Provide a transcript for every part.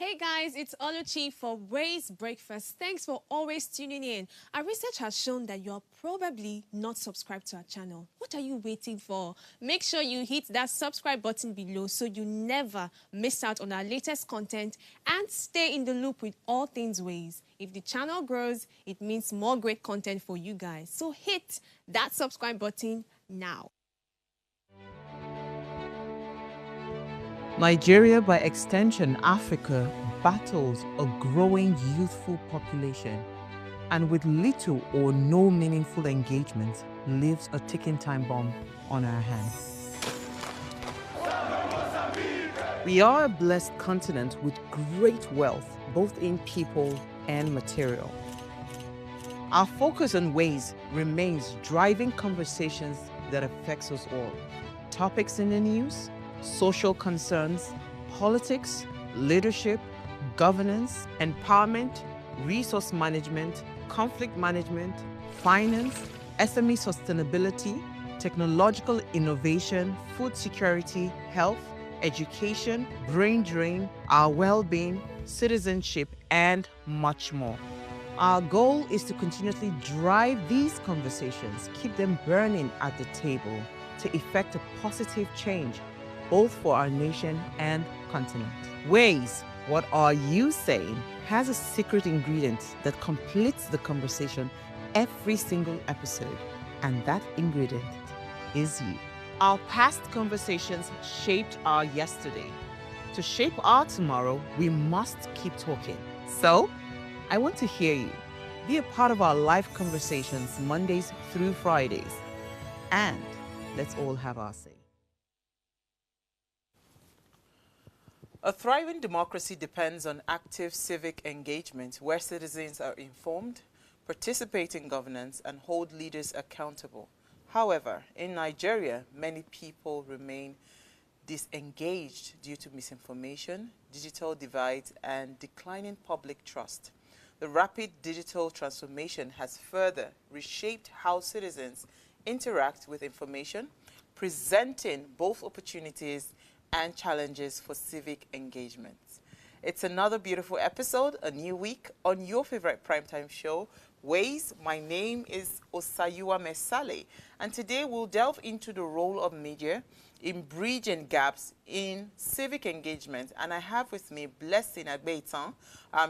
Hey guys, it's Oluchi for Ways Breakfast. Thanks for always tuning in. Our research has shown that you're probably not subscribed to our channel. What are you waiting for? Make sure you hit that subscribe button below so you never miss out on our latest content and stay in the loop with all things Ways. If the channel grows, it means more great content for you guys. So hit that subscribe button now. Nigeria, by extension Africa, battles a growing youthful population and with little or no meaningful engagement leaves a ticking time bomb on our hands. We are a blessed continent with great wealth, both in people and material. Our focus on Ways remains driving conversations that affects us all. Topics in the news, social concerns, politics, leadership, governance, empowerment, resource management, conflict management, finance, SME sustainability, technological innovation, food security, health, education, brain drain, our well-being, citizenship, and much more. Our goal is to continuously drive these conversations, keep them burning at the table to effect a positive change both for our nation and continent. Ways, what are you saying, has a secret ingredient that completes the conversation every single episode, and that ingredient is you. Our past conversations shaped our yesterday. To shape our tomorrow, we must keep talking. So, I want to hear you. Be a part of our live conversations Mondays through Fridays. And let's all have our say. A thriving democracy depends on active civic engagement where citizens are informed, participate in governance, and hold leaders accountable. However, in Nigeria, many people remain disengaged due to misinformation, digital divides, and declining public trust. The rapid digital transformation has further reshaped how citizens interact with information, presenting both opportunities and challenges for civic engagement. It's another beautiful episode, a new week on your favorite primetime show, Ways. My name is Osayua Mesale, and today we'll delve into the role of media in bridging gaps in civic engagement. And I have with me Blessing Agbeetan.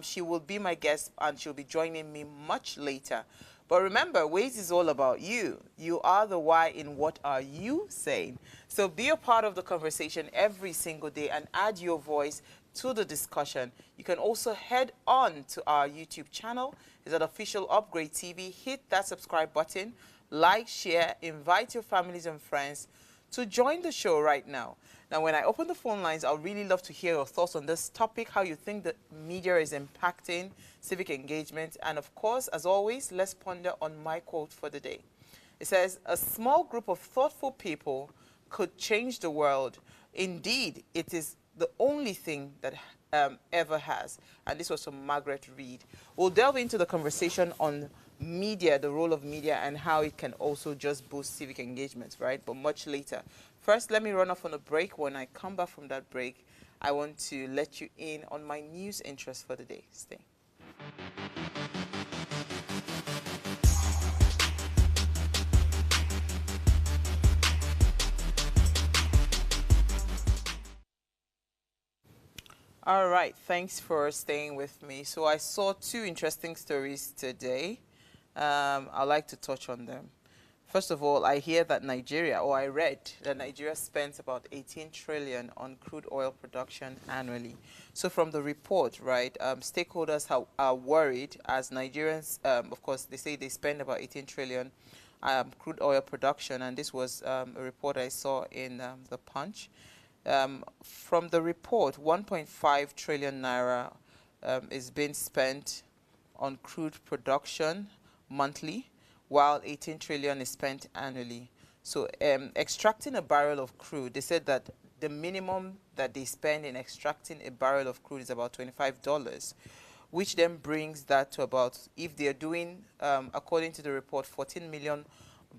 She will be my guest and she'll be joining me much later. But remember, Ways is all about you. You are the why in what are you saying. So be a part of the conversation every single day and add your voice to the discussion. You can also head on to our YouTube channel. It's at Official Upgrade TV. Hit that subscribe button, like, share, invite your families and friends to join the show right now. Now, when I open the phone lines, I'll really love to hear your thoughts on this topic, how you think the media is impacting civic engagement. And of course, as always, let's ponder on my quote for the day. It says, "A small group of thoughtful people could change the world. Indeed, it is the only thing that ever has." And this was from Margaret Reed. We'll delve into the conversation on media, the role of media, and how it can also just boost civic engagement, right? But much later. First, let me run off on a break. When I come back from that break, I want to let you in on my news interest for the day. Stay. All right, thanks for staying with me. So I saw two interesting stories today. I'd like to touch on them. First of all, I hear that I read that Nigeria spends about 18 trillion on crude oil production annually. So from the report, right, stakeholders are worried as Nigerians, of course, they say they spend about 18 trillion crude oil production, and this was a report I saw in the Punch. From the report, 1.5 trillion naira is being spent on crude production monthly, while 18 trillion is spent annually. So extracting a barrel of crude, they said that the minimum that they spend in extracting a barrel of crude is about $25, which then brings that to about, if they're doing, according to the report, 14 million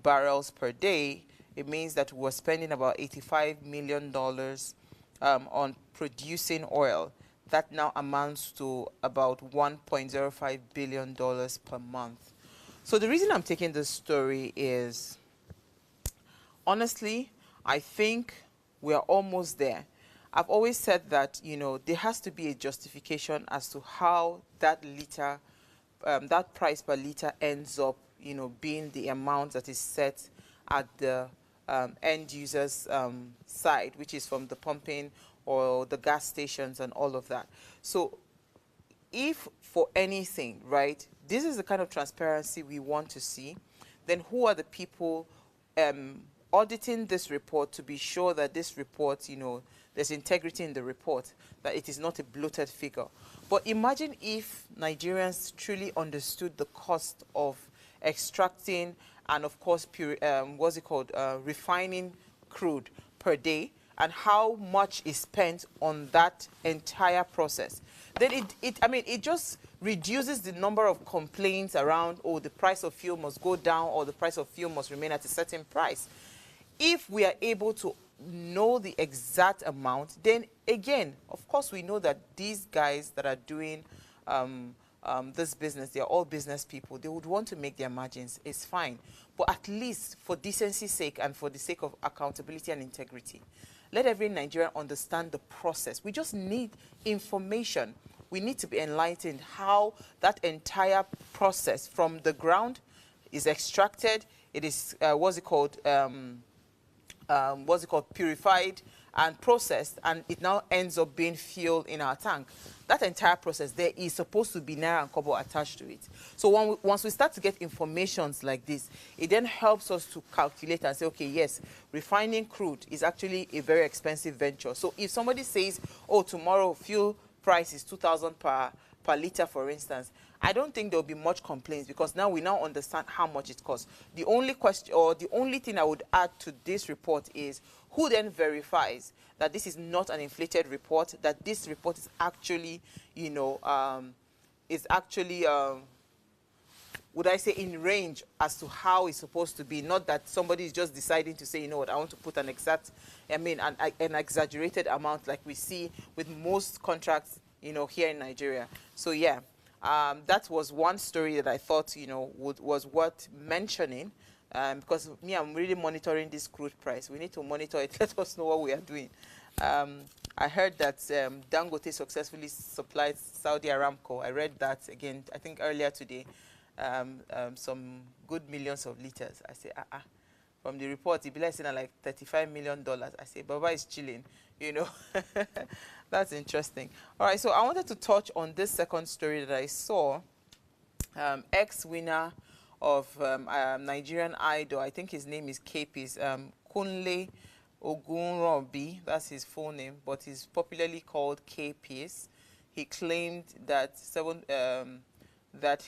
barrels per day, it means that we're spending about $85 million on producing oil. that now amounts to about $1.05 billion per month. So the reason I'm taking this story is, honestly, I think we are almost there. I've always said that, there has to be a justification as to how that liter, that price per liter ends up, being the amount that is set at the end user's side, which is from the pumping or the gas stations and all of that. So if for anything, right, this is the kind of transparency we want to see, then who are the people auditing this report to be sure that this report, there's integrity in the report, that it is not a bloated figure? But imagine if Nigerians truly understood the cost of extracting and, of course, refining crude per day, and how much is spent on that entire process. Then it just reduces the number of complaints around, oh, the price of fuel must go down or the price of fuel must remain at a certain price. If we are able to know the exact amount, then again, of course, we know that these guys that are doing this business, they're all business people. They would want to make their margins. It's fine. But at least for decency's sake and for the sake of accountability and integrity, let every Nigerian understand the process. We just need information. We need to be enlightened how that entire process from the ground is extracted. It is, purified and processed, and it now ends up being fuel in our tank. That entire process, there is supposed to be naira and kobo attached to it. So once we start to get informations like this, it then helps us to calculate and say, okay, yes, refining crude is actually a very expensive venture. So if somebody says, oh, tomorrow fuel price is 2,000 per liter, for instance, I don't think there'll be much complaints, because now we understand how much it costs. The only question, or the only thing I would add to this report is, who then verifies that this is not an inflated report, that this report is actually, would I say, in range as to how it's supposed to be, not that somebody is just deciding to say, you know what, I want to put an exaggerated amount like we see with most contracts, here in Nigeria. So yeah, that was one story that I thought, was worth mentioning, because me, I'm really monitoring this crude price. We need to monitor it. Let us know what we are doing. I heard that Dangote successfully supplied Saudi Aramco. I read that again, I think earlier today. Some good millions of liters. I say, From the report, it be like $35 million. I say, Baba is chilling, That's interesting. All right, so I wanted to touch on this second story that I saw. Ex-winner of Nigerian Idol, I think his name is KP's, Kunle Ogunrobi, that's his full name, but he's popularly called KP's. He claimed that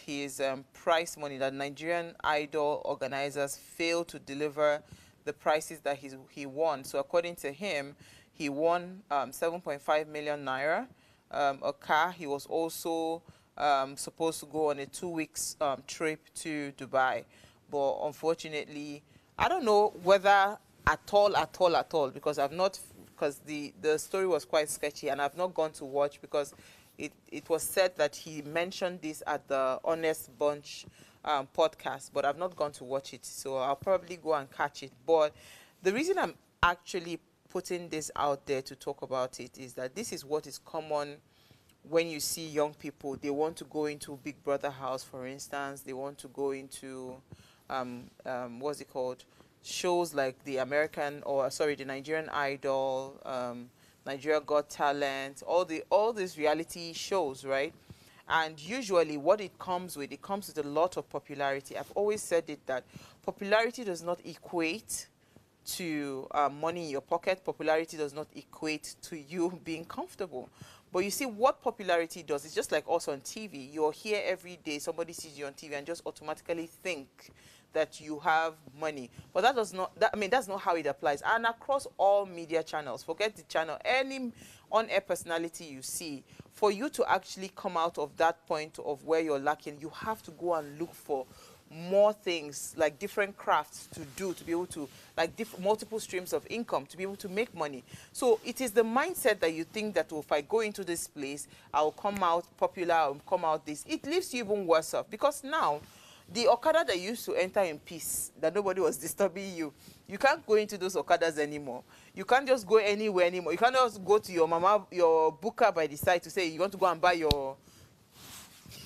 his prize money, that Nigerian Idol organizers failed to deliver the prices that he won. So according to him, he won 7.5 million naira, a car. He was also supposed to go on a 2 weeks trip to Dubai. But unfortunately, I don't know whether at all, because the story was quite sketchy, and I've not gone to watch, because it was said that he mentioned this at the Honest Bunch podcast, but I've not gone to watch it, so I'll probably go and catch it. But the reason I'm actually putting this out there to talk about it is that this is what is common when you see young people. They want to go into Big Brother house, for instance. They want to go into shows like the Nigerian Idol, Nigeria Got Talent, all these reality shows, right? And usually what it comes with a lot of popularity. I've always said it, that popularity does not equate to money in your pocket. Popularity does not equate to you being comfortable. But you see, what popularity does, it's just like us on TV. You're here every day, somebody sees you on TV and just automatically think that you have money. But that's not how it applies. And across all media channels, forget the channel, any on-air personality you see, for you to actually come out of that point of where you're lacking, you have to go and look for more things, like different crafts to do, to be able to, like multiple streams of income, to be able to make money. So it is the mindset that you think that, oh, if I go into this place, I'll come out popular, I'll come out this. It leaves you even worse off, because now the Okada that used to enter in peace, that nobody was disturbing you, you can't go into those Okadas anymore. You can't just go anywhere anymore. You can't just go to your mama, your booker by the side to say you want to go and buy your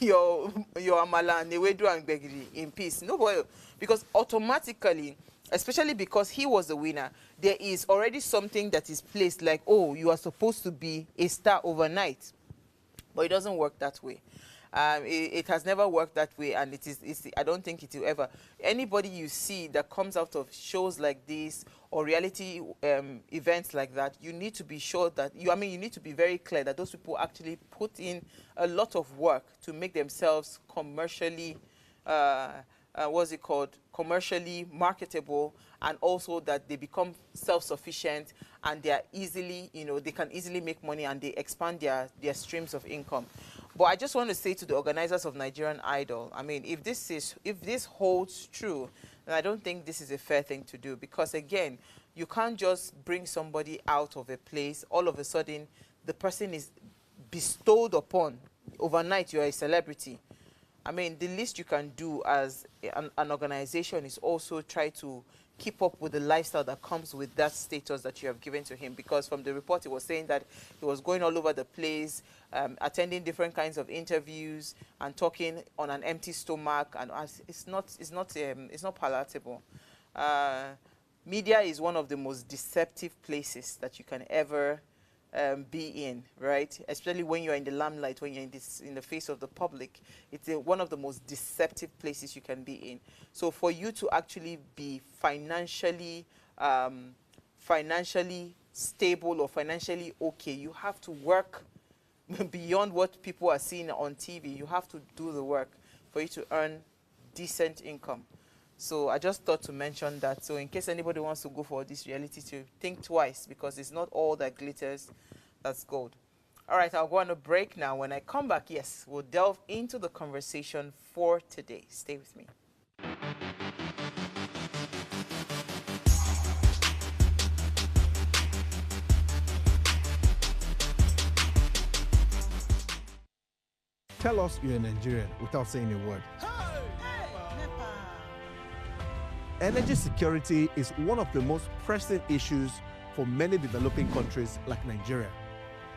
amala and ewedu and gbegiri in peace. Nobody, because automatically, especially because he was the winner, there is already something that is placed like, oh, you are supposed to be a star overnight. But it doesn't work that way. It has never worked that way, and I don't think it will ever. Anybody you see that comes out of shows like this or reality events like that, you need to be sure that you need to be very clear that those people actually put in a lot of work to make themselves commercially commercially marketable, and also that they become self-sufficient, and they are easily, they can easily make money, and they expand their streams of income. But I just want to say to the organizers of Nigerian Idol, if this holds true, then I don't think this is a fair thing to do, because again, you can't just bring somebody out of a place, all of a sudden the person is bestowed upon, overnight you are a celebrity. The least you can do as an organization is also try to keep up with the lifestyle that comes with that status that you have given to him. Because from the report, it was saying that he was going all over the place, attending different kinds of interviews and talking on an empty stomach, and it's not palatable. Media is one of the most deceptive places that you can ever be in, right? Especially when you're in the limelight, when you're in the face of the public. It's one of the most deceptive places you can be in. So for you to actually be financially stable or financially okay, you have to work beyond what people are seeing on TV. You have to do the work for you to earn decent income. So I just thought to mention that. So in case anybody wants to go for this reality, to think twice, because it's not all that glitters that's gold. All right, I'll go on a break now. When I come back, yes, we'll delve into the conversation for today. Stay with me. Tell us you're a Nigerian without saying a word. Energy security is one of the most pressing issues for many developing countries like Nigeria.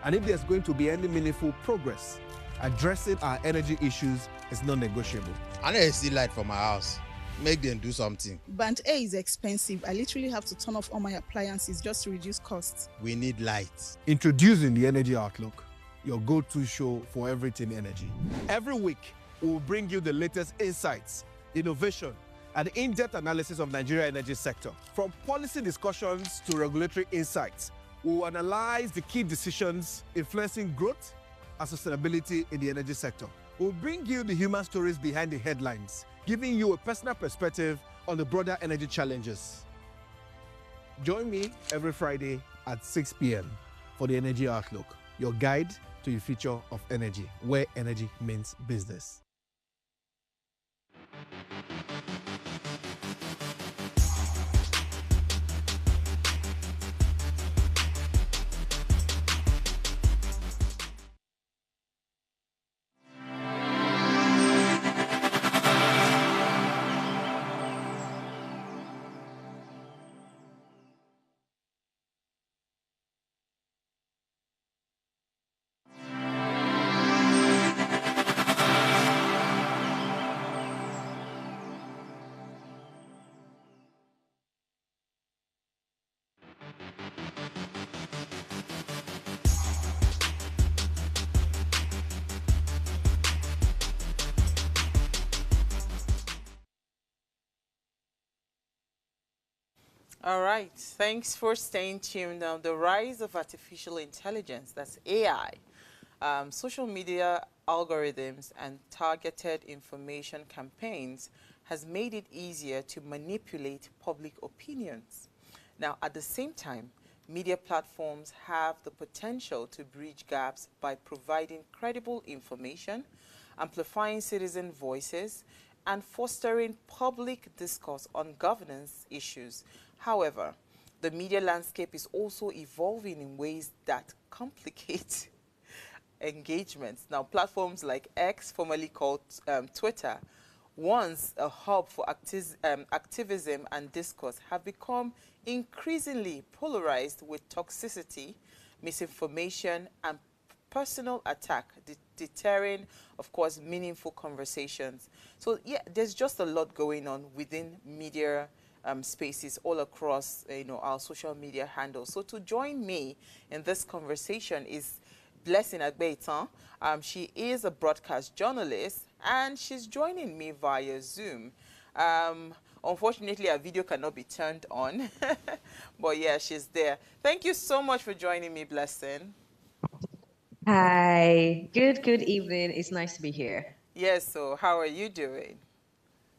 And if there's going to be any meaningful progress, addressing our energy issues is non-negotiable. I need to see light for my house. Make them do something. Band A is expensive. I literally have to turn off all my appliances just to reduce costs. We need light. Introducing the Energy Outlook, your go-to show for everything energy. Every week, we'll bring you the latest insights, innovation, and in-depth analysis of Nigeria's energy sector. From policy discussions to regulatory insights, we'll analyze the key decisions influencing growth and sustainability in the energy sector. We'll bring you the human stories behind the headlines, giving you a personal perspective on the broader energy challenges. Join me every Friday at 6 p.m. for the Energy Outlook, your guide to the future of energy, where energy means business. All right, thanks for staying tuned. Now, the rise of artificial intelligence, that's AI, social media algorithms, and targeted information campaigns has made it easier to manipulate public opinions. Now, at the same time, media platforms have the potential to bridge gaps by providing credible information, amplifying citizen voices, and fostering public discourse on governance issues. However, the media landscape is also evolving in ways that complicate engagements. Now, platforms like X, formerly called Twitter, once a hub for activism and discourse, have become increasingly polarized with toxicity, misinformation, and personal attack, deterring, of course, meaningful conversations. So, yeah, there's just a lot going on within media spaces all across, our social media handles. So, to join me in this conversation is Blessing Agbeetan. She is a broadcast journalist, and she's joining me via Zoom. Unfortunately, our video cannot be turned on, but yeah, she's there. Thank you so much for joining me, Blessing. Hi, good evening. It's nice to be here. Yes, so how are you doing?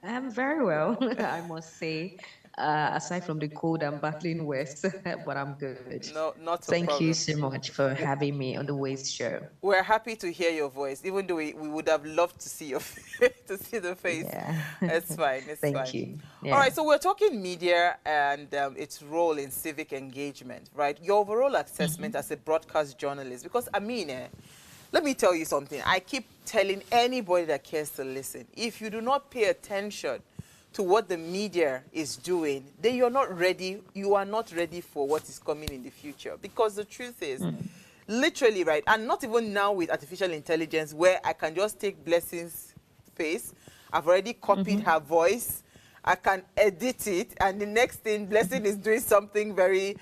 I'm very well, I must say. Aside from the cold, I'm battling with, but I'm good. No, not a Thank you problem. so much for having me on the Waste Show. We're happy to hear your voice, even though we would have loved to see your to see the face. Yeah. It's fine. It's Thank fine. you. All Yeah. right, so we're talking media and its role in civic engagement, right? Your overall assessment as a broadcast journalist, because I mean, let me tell you something. I keep telling anybody that cares to listen, if you do not pay attention to what the media is doing, then you're not ready. You are not ready for what is coming in the future. Because the truth is, literally, right, and not even now with artificial intelligence, where I can just take Blessing's face, I've already copied her voice, I can edit it, and the next thing, Blessing is doing something very,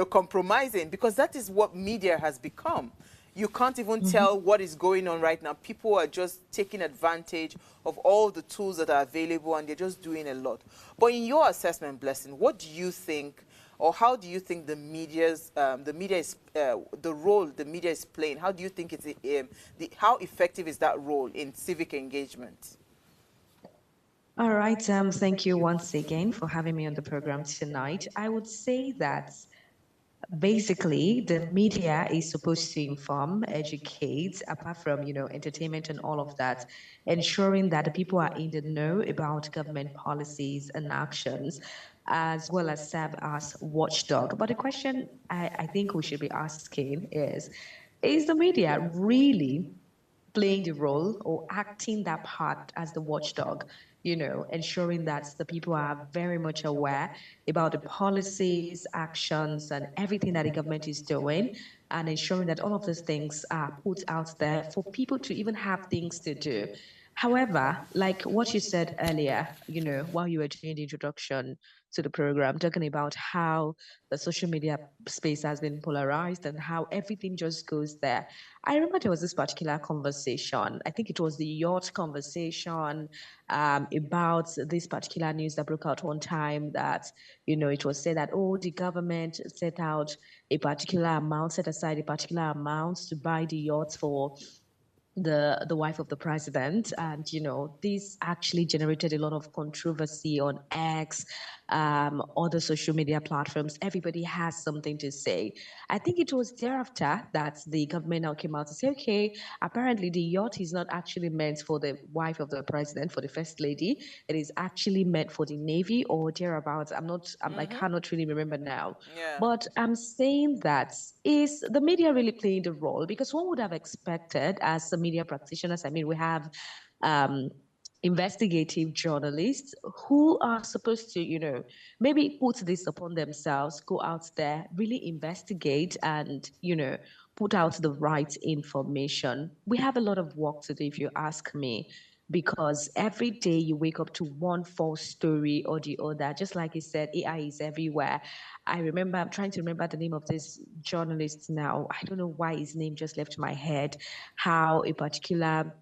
compromising, because that is what media has become. You can't even tell what is going on right now. People are just taking advantage of all the tools that are available, and they're just doing a lot. But in your assessment, Blessing, what do you think, or how do you think the role the media is playing? How do you think how effective is that role in civic engagement? All right. Thank you once again for having me on the program tonight. I would say that basically the media is supposed to inform, educate, apart from entertainment and all of that, ensuring that the people are in the know about government policies and actions, as well as serve as watchdog. But the question I think we should be asking is the media really playing the role or acting that part as the watchdog, ensuring that the people are very much aware about the policies, actions, and everything that the government is doing, and ensuring that all of those things are put out there for people to even have things to do. However, like what you said earlier, while you were doing the introduction to the program, talking about how the social media space has been polarized and how everything just goes there. I remember there was this particular conversation. I think it was the yacht conversation about this particular news that broke out one time that, it was said that, oh, the government set out a particular amount, set aside a particular amount to buy the yachts for the wife of the president, and this actually generated a lot of controversy on X, other social media platforms. Everybody has something to say. I think it was thereafter that the government now came out to say, okay, apparently the yacht is not actually meant for the wife of the president, for the first lady. It is actually meant for the navy or thereabouts. I cannot really remember now. Yeah. But I'm saying that is the media really playing the role? Because one would have expected, as a media practitioners, I mean, we have investigative journalists who are supposed to, maybe put this upon themselves, go out there, really investigate and, put out the right information. We have a lot of work to do, if you ask me, because every day you wake up to one false story or the other. Just like you said, AI is everywhere. I'm trying to remember the name of this journalist now. I don't know why his name just left my head. How a particular,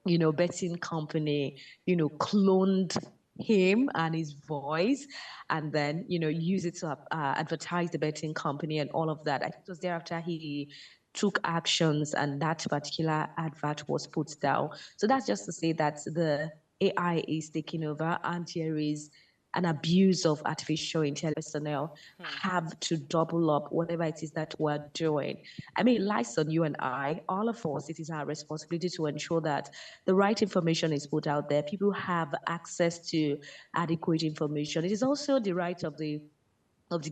betting company, cloned him and his voice, and then use it to advertise the betting company and all of that. I think it was thereafter he took actions and that particular advert was put down. So that's just to say that the AI is taking over, and there is and abuse of artificial intelligence personnel have to double up whatever it is that we're doing. I mean, it lies on you and I, all of us. It is our responsibility to ensure that the right information is put out there. People have access to adequate information. It is also the right of the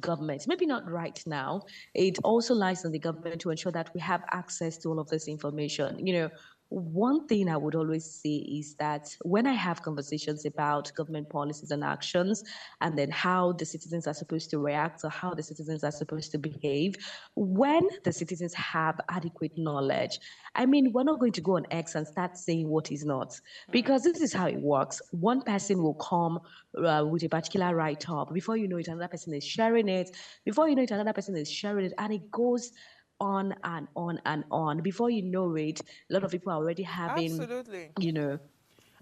government, maybe not right now. It also lies on the government to ensure that we have access to all of this information. One thing I would always say is that when I have conversations about government policies and actions, and then how the citizens are supposed to react or how the citizens are supposed to behave, when the citizens have adequate knowledge, I mean, we're not going to go on X and start saying what is not, because this is how it works. One person will come with a particular write-up. Before you know it, another person is sharing it. Before you know it, another person is sharing it, and it goes on and on and on. Before you know it, a lot of people are already having, Absolutely.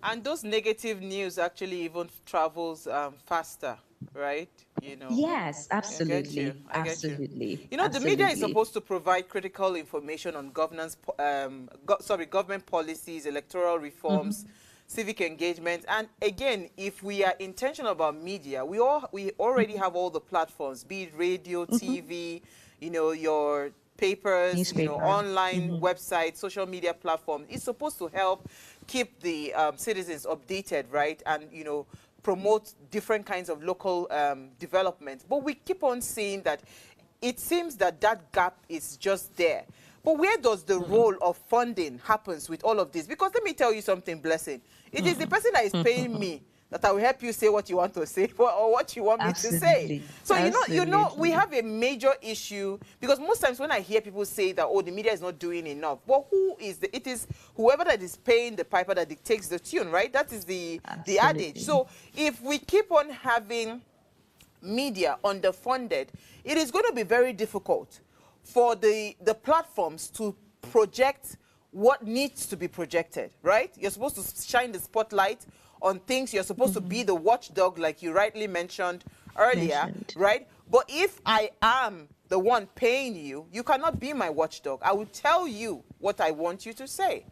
And those negative news actually even travels faster, right? Yes, absolutely. I get you. Absolutely. The media is supposed to provide critical information on government policies, electoral reforms, civic engagement. And again, if we are intentional about media, we already have all the platforms, be it radio, TV, your papers, Newspaper. online websites, social media platforms. It's supposed to help keep the citizens updated, right? And, promote different kinds of local development. But we keep on seeing that it seems that gap is just there. But where does the role of funding happens with all of this? Because let me tell you something, Blessing. It is the person that is paying me that I will help you say what you want to say or what you want me to say. So, we have a major issue, because most times when I hear people say that, oh, the media is not doing enough, well, it is whoever that is paying the piper that dictates the tune, right? That is the adage. So if we keep on having media underfunded, it is going to be very difficult for the platforms to project what needs to be projected, right? You're supposed to shine the spotlight on things. You're supposed to be the watchdog, like you rightly mentioned earlier, right? But if I am the one paying you, you cannot be my watchdog. I will tell you what I want you to say.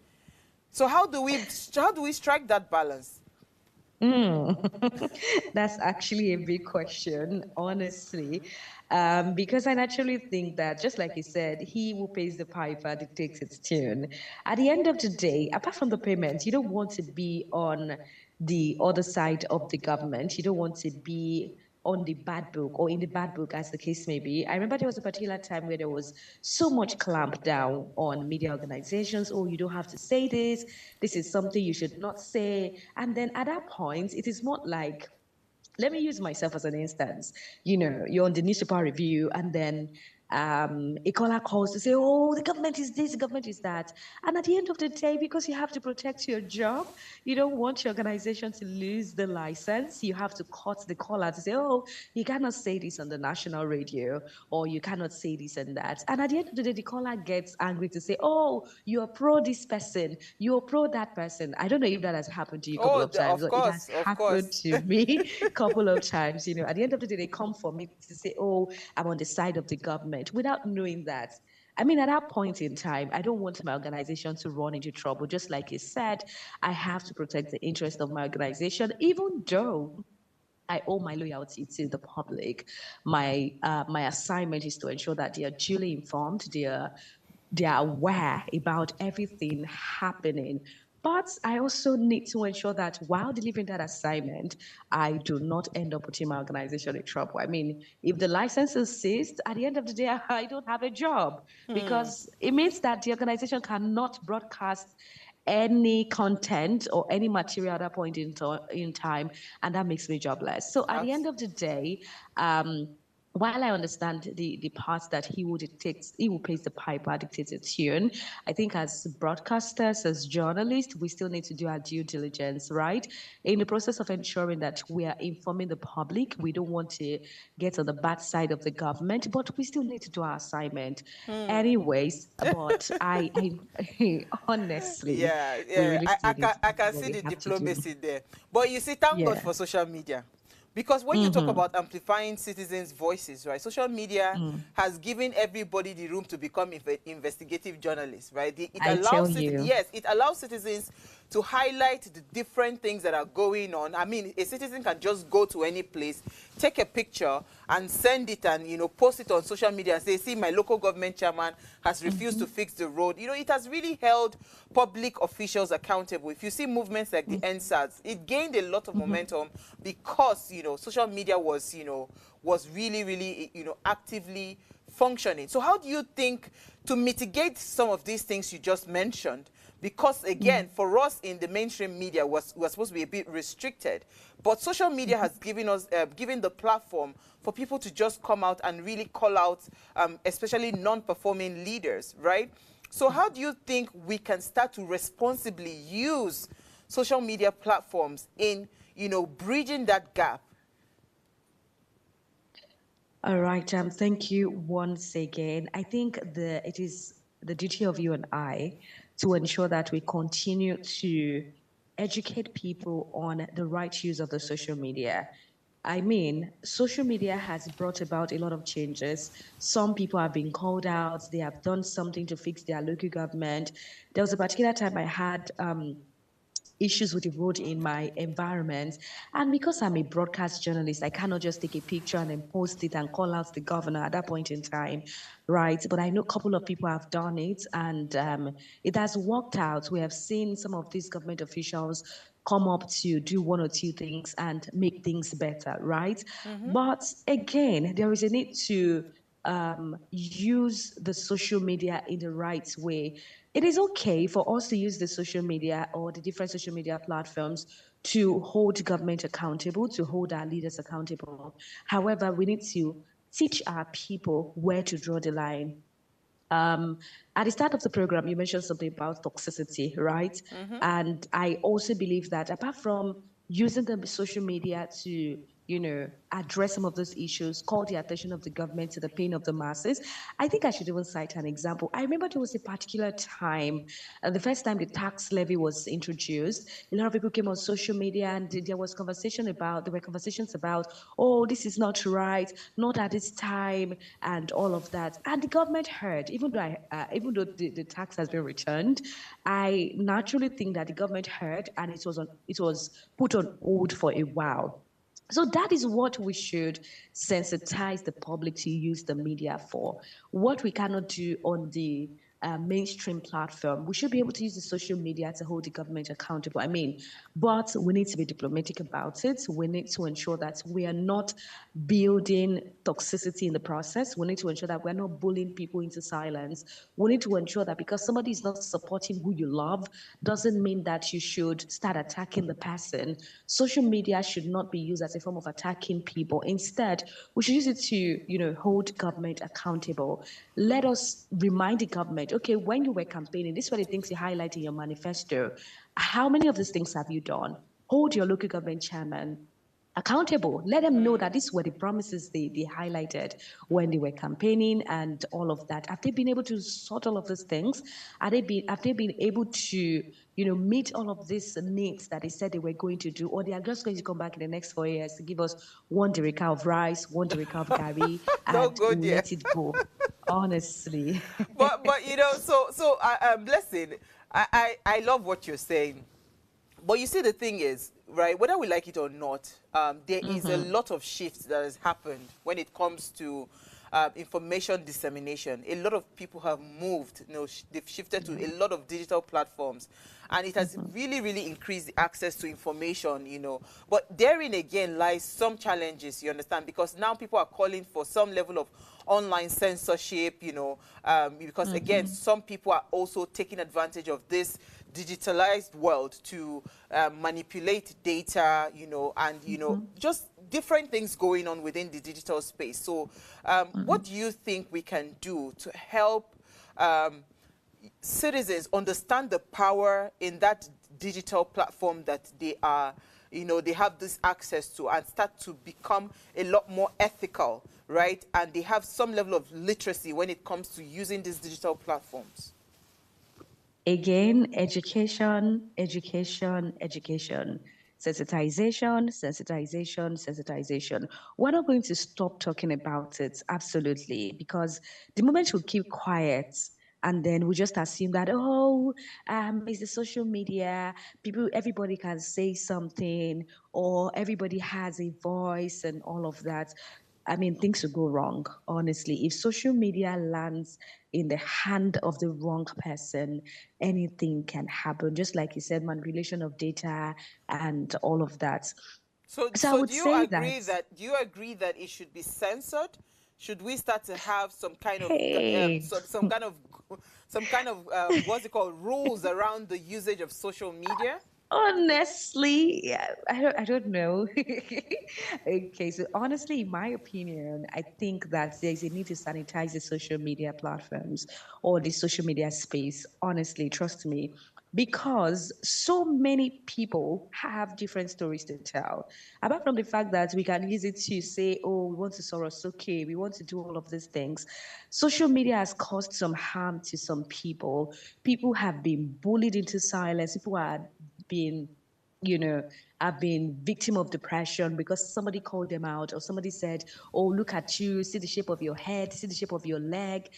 So how do we strike that balance? That's actually a big question, honestly. Because I naturally think that, just like you said, he who pays the piper dictates its tune. At the end of the day, apart from the payment, you don't want to be on the other side of the government. You don't want to be on the bad book or in the bad book, as the case may be. I remember there was a particular time where there was so much clamp down on media organizations. Oh, you don't have to say this. This is something you should not say. And then at that point, it is more like, let me use myself as an instance. You're on the newspaper review, and then a caller calls to say, oh, the government is this, the government is that. And at the end of the day, because you have to protect your job, you don't want your organization to lose the license. You have to cut the caller to say, oh, you cannot say this on the national radio, or you cannot say this and that. And at the end of the day, the caller gets angry to say, oh, you're pro this person, you're pro that person. I don't know if that has happened to you a couple of times. Of course, it has happened to me a couple of times. At the end of the day, they come for me to say, oh, I'm on the side of the government, without knowing that. I mean, at that point in time, I don't want my organization to run into trouble. Just like you said, I have to protect the interest of my organization, even though I owe my loyalty to the public. My assignment is to ensure that they are duly informed, they are aware about everything happening. But I also need to ensure that while delivering that assignment, I do not end up putting my organization in trouble. I mean, if the license is seized, at the end of the day, I don't have a job, because it means that the organization cannot broadcast any content or any material at that point in time, and that makes me jobless. So at the end of the day, while I understand the part that he will pays the piper dictates the tune, I think as broadcasters, as journalists, we still need to do our due diligence, right? In the process of ensuring that we are informing the public, we don't want to get on the bad side of the government, but we still need to do our assignment. Anyways, but I honestly, I can see the diplomacy there. But you see, thank God for social media. Because when you talk about amplifying citizens' voices, right, social media has given everybody the room to become investigative journalists, right? It I allows tell you. yes, it allows citizens to highlight the different things that are going on. I mean, a citizen can just go to any place, take a picture, and send it and, you know, post it on social media and say, see, my local government chairman has refused to fix the road. You know, it has really held public officials accountable. If you see movements like the NSAS, it gained a lot of momentum because, you know, social media was, you know, was really, really, you know, actively functioning. So how do you think to mitigate some of these things you just mentioned? Because again, for us in the mainstream media, we're supposed to be a bit restricted, but social media has given us, given the platform for people to just come out and really call out, especially non-performing leaders, right? So how do you think we can start to responsibly use social media platforms in, you know, bridging that gap? All right. Thank you once again. I think it is the duty of you and I to ensure that we continue to educate people on the right use of the social media. I mean, social media has brought about a lot of changes. Some people have been called out. They have done something to fix their local government. There was a particular time I had issues with the road in my environment. And because I'm a broadcast journalist, I cannot just take a picture and then post it and call out the governor at that point in time, right? But I know a couple of people have done it, and it has worked out. We have seen some of these government officials come up to do one or two things and make things better, right? But again, there is a need to use the social media in the right way. It is okay for us to use the social media or the different social media platforms to hold government accountable, to hold our leaders accountable. However, we need to teach our people where to draw the line. At the start of the program, you mentioned something about toxicity, right? And I also believe that apart from using the social media to, address some of those issues, call the attention of the government to the pain of the masses, I think I should even cite an example. I remember there was a particular time, the first time the tax levy was introduced, a lot of people came on social media and there were conversations about, oh, this is not right, not at this time, and all of that. And the government heard, even though the tax has been returned, I naturally think that the government heard and it was put on hold for a while. So that is what we should sensitize the public to use the media for. What we cannot do on the mainstream platform, we should be able to use the social media to hold the government accountable. I mean, but we need to be diplomatic about it. We need to ensure that we are not building toxicity in the process. We need to ensure that we're not bullying people into silence. We need to ensure that because somebody is not supporting who you love, doesn't mean that you should start attacking the person. Social media should not be used as a form of attacking people. Instead, we should use it to, hold government accountable. Let us remind the government, okay, when you were campaigning, these were the things you highlight in your manifesto. How many of these things have you done? Hold your local government chairman accountable. Let them know that these were the promises they highlighted when they were campaigning and all of that. Have they been able to sort all of these things? Have they been able to, meet all of these needs that they said they were going to do? Or they are just going to come back in the next 4 years to give us 1 derica of rice, 1 derica of gari, No and good, yeah. let it go. Honestly. but Blessing, I love what you're saying. But you see, the thing is, right, whether we like it or not, there is a lot of shifts that has happened when it comes to information dissemination. A lot of people have moved, they've shifted to a lot of digital platforms. And it has really, really increased the access to information, But therein again lies some challenges, you understand, because now people are calling for some level of online censorship, because again, some people are also taking advantage of this digitalized world to manipulate data, and, just different things going on within the digital space. So what do you think we can do to help citizens understand the power in that digital platform that they are, they have this access to, and start to become a lot more ethical, right? And they have some level of literacy when it comes to using these digital platforms? Again, education, education, education. Sensitization, sensitization, sensitization. We're not going to stop talking about it, absolutely, because the moment we keep quiet, and then we just assume that, oh, it's the social media, people, everybody can say something, or everybody has a voice and all of that. I mean, things will go wrong, honestly. If social media lands in the hand of the wrong person, anything can happen. Just like you said, manipulation of data and all of that. So, So I so would do you say agree that, that it should be censored? Should we start to have some kind of hey, some kind of what's it called, rules around the usage of social media? honestly, yeah, I don't know. Okay, so honestly, in my opinion, I think that there's a need to sanitize the social media platforms or the social media space. Honestly, trust me, because so many people have different stories to tell. Apart from the fact that we can use it to say, oh, we want to Soros, okay, we want to do all of these things. Social media has caused some harm to some people. People have been bullied into silence. People are being, you know, have been victim of depression because somebody called them out or somebody said, oh, look at you, see the shape of your head, see the shape of your leg.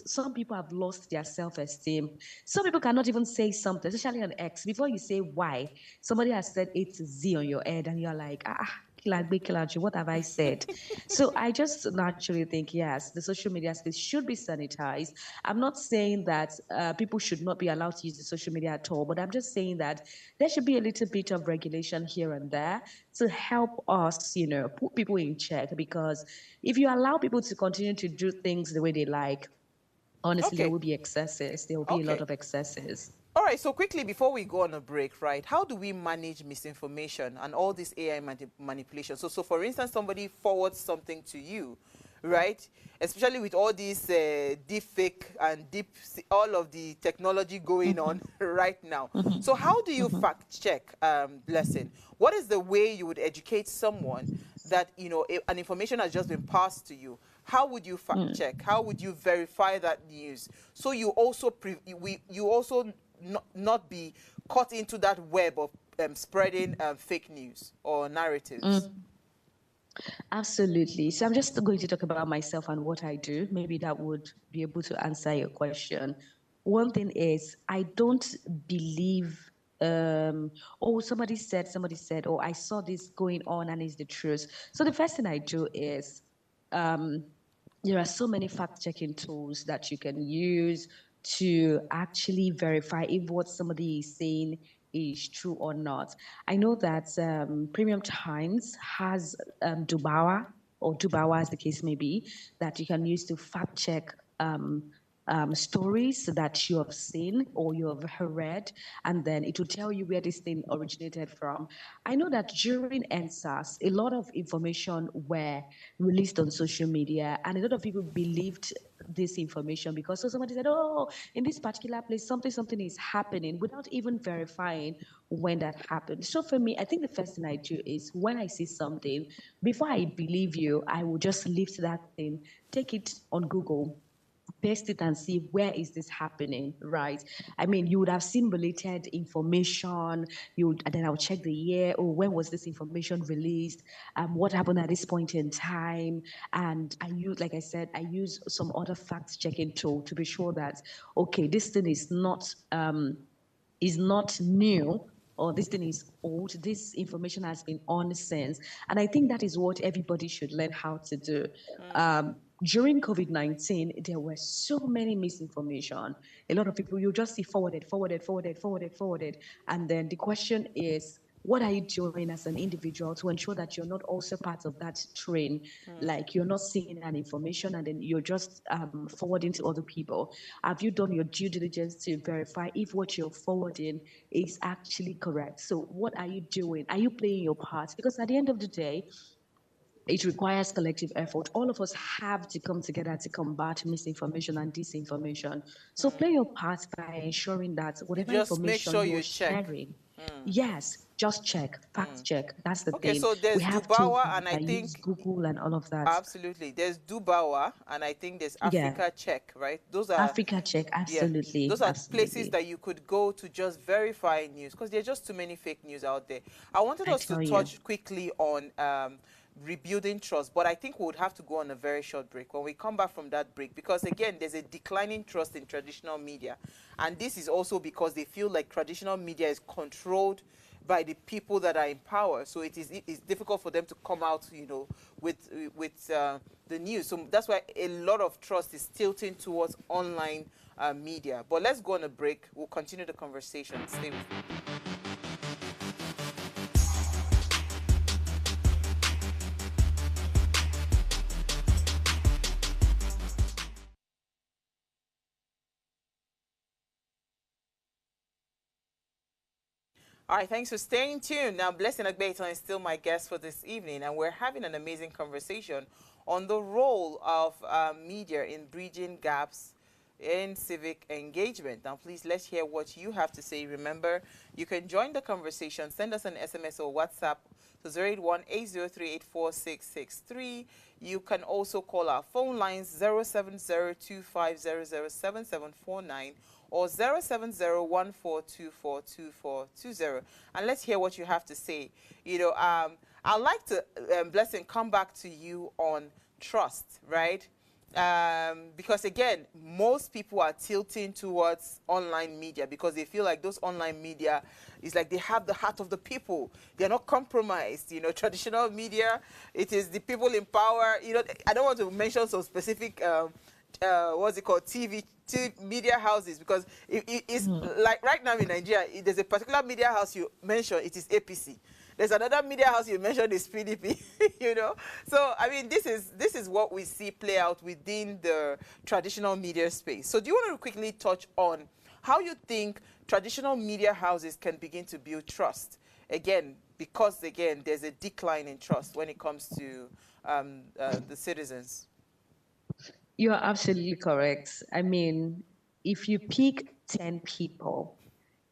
Some people have lost their self-esteem. Some people cannot even say something, especially on X. Before you say why, somebody has said it's Z on your head and you're like, Kilagbe, what have I said? So I just naturally think, yes, the social media space should be sanitized. I'm not saying that people should not be allowed to use the social media at all, but I'm just saying that there should be a little bit of regulation here and there to help us, put people in check. Because if you allow people to continue to do things the way they like, honestly, there Okay, will be excesses. There will be a lot okay. of excesses. All right, so quickly before we go on a break, right? How do we manage misinformation and all this AI manipulation? So for instance, somebody forwards something to you, right? Especially with all these deep fake and all of the technology going on right now. So how do you fact check, Blessing? What is the way you would educate someone that, an information has just been passed to you? How would you fact check? How would you verify that news? So you also not be caught into that web of spreading fake news or narratives. Absolutely. So I'm just going to talk about myself and what I do. Maybe that would be able to answer your question. One thing is, I don't believe, oh, somebody said, oh, I saw this going on and it's the truth. So the first thing I do is, there are so many fact-checking tools that you can use to actually verify if what somebody is saying is true or not. I know that Premium Times has Dubawa, or Dubawa as the case may be, that you can use to fact-check stories that you have seen or you have read, and then it will tell you where this thing originated from. I know that during NSAS, a lot of information were released on social media, and a lot of people believed this information because so somebody said, oh, in this particular place, something is happening without even verifying when that happened. So for me, I think the first thing I do is when I see something, before I believe you, I will just lift that thing, take it on Google, paste it and see where is this happening, right? I mean, you would have seen related information. And then I'll check the year. Oh, when was this information released? What happened at this point in time? And like I said, I use some other fact checking tool to be sure that okay, this thing is not new, or this thing is old. This information has been on since. And I think that is what everybody should learn how to do. During COVID-19, there were so many misinformation. A lot of people, you just see forwarded, forwarded, forwarded, forwarded, forwarded. And then the question is, what are you doing as an individual to ensure that you're not also part of that train? Like you're not seeing an information and then you're just forwarding to other people. Have you done your due diligence to verify if what you're forwarding is actually correct? So what are you doing? Are you playing your part? Because at the end of the day, it requires collective effort. All of us have to come together to combat misinformation and disinformation. So play your part by ensuring that You whatever just make information sure you're you check. sharing, Yes, just check, fact check. That's the Okay, thing. so We there's have Dubawa, tools and I that use think Google and all of that. absolutely there's Dubawa, and I think there's Yeah, Africa Check, right? Those are, Africa check, yeah, absolutely, those are places absolutely. that you could go to just verify news, because there's just too many fake news out there. I wanted I us to tell you. touch quickly on rebuilding trust, but I think we would have to go on a very short break when we come back from that break, because again, there's a declining trust in traditional media, and this is also because they feel like traditional media is controlled by the people that are in power, so it's difficult for them to come out, with the news. So that's why a lot of trust is tilting towards online media. But let's go on a break. We'll continue the conversation. Stay with me. All right, thanks for staying tuned. Now, Blessing Agbeetan is still my guest for this evening, and we're having an amazing conversation on the role of media in bridging gaps in civic engagement. Now, please, let's hear what you have to say. Remember, you can join the conversation. Send us an SMS or WhatsApp to 081-803-84663. You can also call our phone lines 07025007749 or 07014242420. And let's hear what you have to say. I'd like to, Blessing, come back to you on trust, right? Because again, most people are tilting towards online media because they feel like those online media is like they have the heart of the people. They're not compromised. Traditional media, it is the people in power. I don't want to mention some specific what's it called, TV media houses, because it's like right now in Nigeria, there's a particular media house you mention, it is APC. There's another media house you mentioned is PDP. So I mean, this is what we see play out within the traditional media space. So do you want to quickly touch on how you think traditional media houses can begin to build trust, again, because again there's a decline in trust when it comes to the citizens? You're absolutely correct. I mean, if you pick 10 people,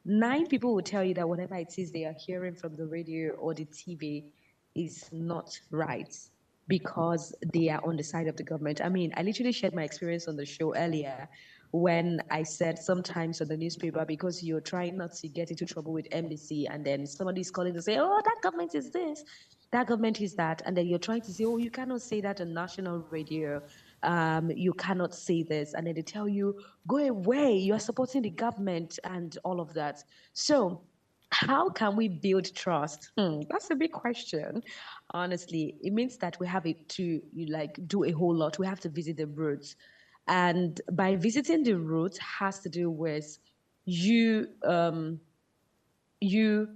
9 people will tell you that whatever it is they are hearing from the radio or the TV is not right because they are on the side of the government. I mean, I literally shared my experience on the show earlier when I said sometimes on the newspaper, because you're trying not to get into trouble with NBC, and then somebody's calling to say, oh, that government is this, that government is that, and then you're trying to say, oh, you cannot say that on national radio, you cannot say this, and then they tell you, go away, you are supporting the government and all of that. So how can we build trust? That's a big question. Honestly, it means that we have to do a whole lot. We have to visit the roots, and by visiting the roots has to do with you you